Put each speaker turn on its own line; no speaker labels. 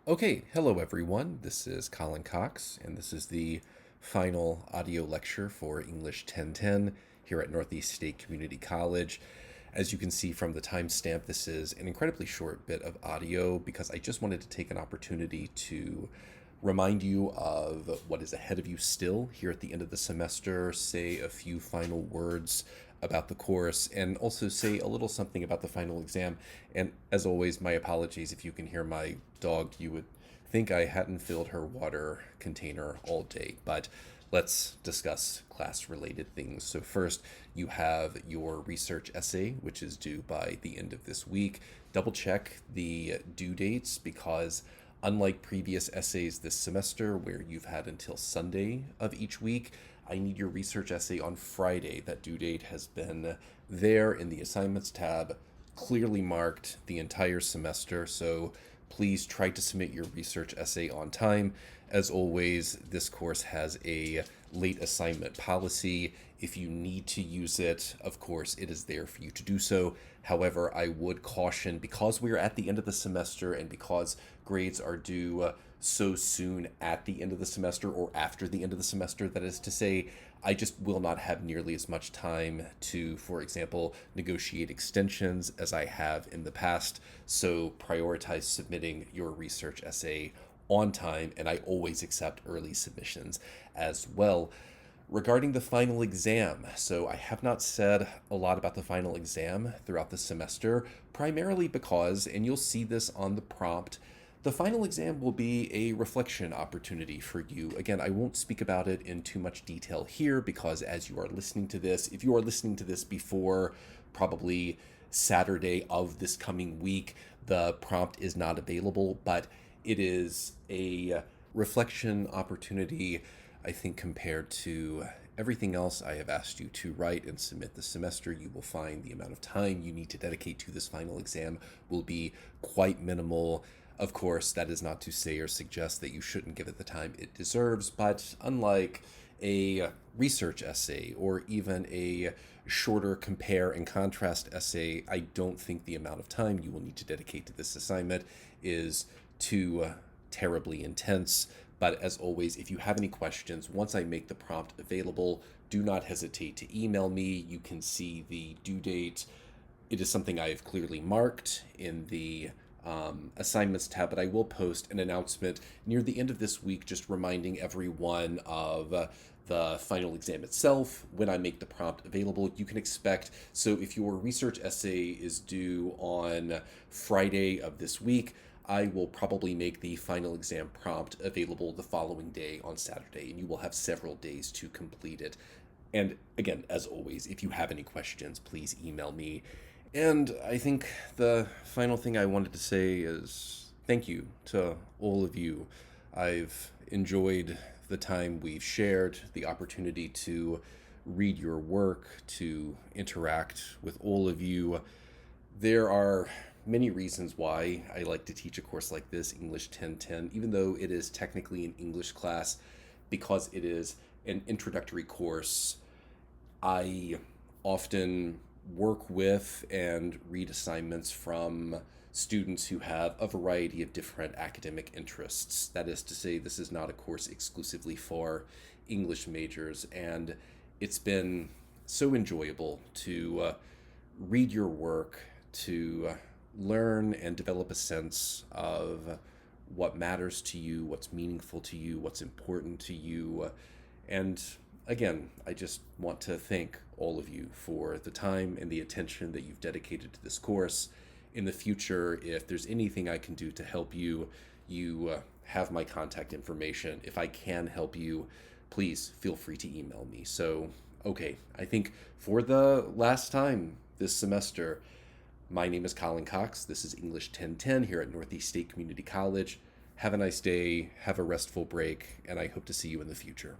Okay, hello everyone. This is Colin Cox, and this is the final audio lecture for English 1010 here at Northeast State Community College. As you can see from the timestamp, this is an incredibly short bit of audio because I just wanted to take an opportunity to remind you of what is ahead of you still here at the end of the semester, say a few final words about the course, and also say a little something about the final exam. And as always, my apologies if you can hear my dog. You would think I hadn't filled her water container all day, but let's discuss class-related things. So first, you have your research essay, which is due by the end of this week. Double check the due dates because unlike previous essays this semester where you've had until Sunday of each week, I need your research essay on Friday. That due date has been there in the assignments tab, clearly marked the entire semester, so please try to submit your research essay on time. As always, this course has a late assignment policy. If you need to use it, of course, it is there for you to do so. However, I would caution, because we're at the end of the semester and because grades are due so soon at the end of the semester or after the end of the semester, that is to say, I just will not have nearly as much time to, for example, negotiate extensions as I have in the past. So prioritize submitting your research essay on time, and I always accept early submissions as well. Regarding the final exam, so I have not said a lot about the final exam throughout the semester, primarily because, and you'll see this on the prompt, the final exam will be a reflection opportunity for you. Again, I won't speak about it in too much detail here because as you are listening to this, if you are listening to this before probably Saturday of this coming week, the prompt is not available, but it is a reflection opportunity, I think, compared to everything else I have asked you to write and submit this semester. You will find the amount of time you need to dedicate to this final exam will be quite minimal. Of course, that is not to say or suggest that you shouldn't give it the time it deserves, but unlike a research essay or even a shorter compare and contrast essay, I don't think the amount of time you will need to dedicate to this assignment is too terribly intense. But as always, if you have any questions, once I make the prompt available, do not hesitate to email me. You can see the due date. It is something I have clearly marked in the assignments tab, but I will post an announcement near the end of this week just reminding everyone of the final exam itself. When I make the prompt available, you can expect, so if your research essay is due on Friday of this week, I will probably make the final exam prompt available the following day on Saturday, and you will have several days to complete it. And again, as always, if you have any questions, please email me. And I think the final thing I wanted to say is thank you to all of you. I've enjoyed the time we've shared, the opportunity to read your work, to interact with all of you. There are many reasons why I like to teach a course like this, English 1010, even though it is technically an English class, because it is an introductory course. I often work with and read assignments from students who have a variety of different academic interests. That is to say, this is not a course exclusively for English majors, and it's been so enjoyable to read your work, to learn and develop a sense of what matters to you, what's meaningful to you, what's important to you. And again, I just want to thank all of you for the time and the attention that you've dedicated to this course. In the future, if there's anything I can do to help you, you have my contact information. If I can help you, please feel free to email me. So, okay, I think for the last time this semester, my name is Colin Cox. This is English 1010 here at Northeast State Community College. Have a nice day, have a restful break, and I hope to see you in the future.